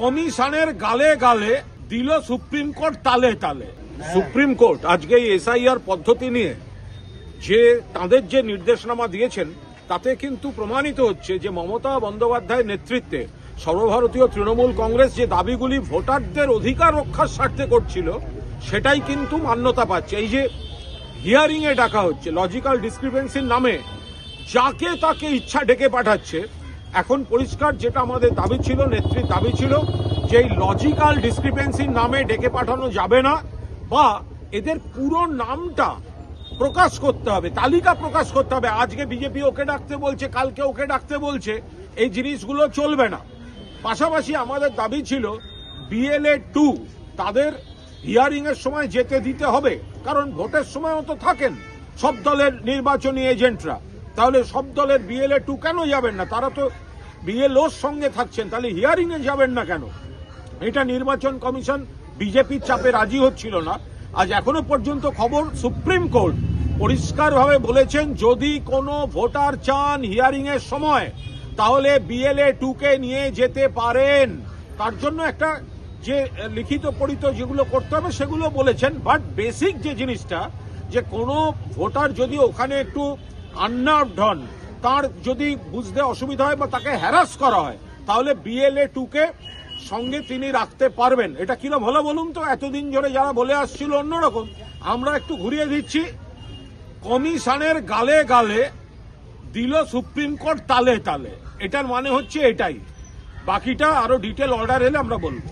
কমিশনের গালে গালে দিল সুপ্রিম কোর্ট তালে তালে। সুপ্রিম কোর্ট আজকে এই এসআইআর পদ্ধতি নিয়ে যে তাদের যে নির্দেশনামা দিয়েছেন তাতে কিন্তু প্রমাণিত হচ্ছে যে মমতা বন্দ্যোপাধ্যায়ের নেতৃত্বে সর্বভারতীয় তৃণমূল কংগ্রেস যে দাবিগুলি ভোটারদের অধিকার রক্ষার স্বার্থে করছিল সেটাই কিন্তু মান্যতা পাচ্ছে। এই যে হিয়ারিং এ ডাকা হচ্ছে লজিক্যাল ডিসক্রিপেন্সির নামে যাকে তাকে ইচ্ছা ডেকে পাঠাচ্ছে, এখন পরিষ্কার যেটা আমাদের দাবি ছিল, নেত্রীর দাবি ছিল যে এই লজিক্যাল ডিসক্রিপেন্সির নামে ডেকে পাঠানো যাবে না, বা এদের পুরো নামটা প্রকাশ করতে হবে, তালিকা প্রকাশ করতে হবে। আজকে বিজেপি ওকে ডাকতে বলছে, কালকে ওকে ডাকতে বলছে, এই জিনিসগুলো চলবে না। পাশাপাশি আমাদের দাবি ছিল BLA 2 তাদের হিয়ারিং এর সময় যেতে দিতে হবে, কারণ ভোটের সময়ও তো থাকেন সব দলের নির্বাচনী এজেন্টরা, তাহলে সব দলের BLA 2 কেন যাবেন না? তারা তো BLOর সঙ্গে থাকছেন, তাহলে হিয়ারিং এ যাবেন না কেন? এটা নির্বাচন কমিশন বিজেপির চাপে রাজি হচ্ছিল না। আজ এখনো পর্যন্ত খবর সুপ্রিম কোর্ট পরিষ্কারভাবে বলেছেন যদি কোনো ভোটার চান হিয়ারিং এর সময় তাহলে BLA 2 কে নিয়ে যেতে পারেন। তার জন্য একটা যে লিখিত পড়িত যেগুলো করতে হবে সেগুলো বলেছেন, বাট বেসিক যে জিনিসটা যে কোনো ভোটার যদি ওখানে একটু আননার্ভড হন, তার যদি বুঝতে অসুবিধা হয় বা তাকে হ্যারাস করা হয়, তাহলে BLA 2 কে সঙ্গে তিনি রাখতে পারবেন। এটা কিরম হলো বলুন তো? এতদিন ধরে যারা বলে আসছিল অন্যরকম, আমরা একটু ঘুরিয়ে দিচ্ছি। কমিশনের গালে গালে দিল সুপ্রিম কোর্ট তালে তালে, এটার মানে হচ্ছে এটাই। বাকিটা আরো ডিটেল অর্ডার এলে আমরা বলবো।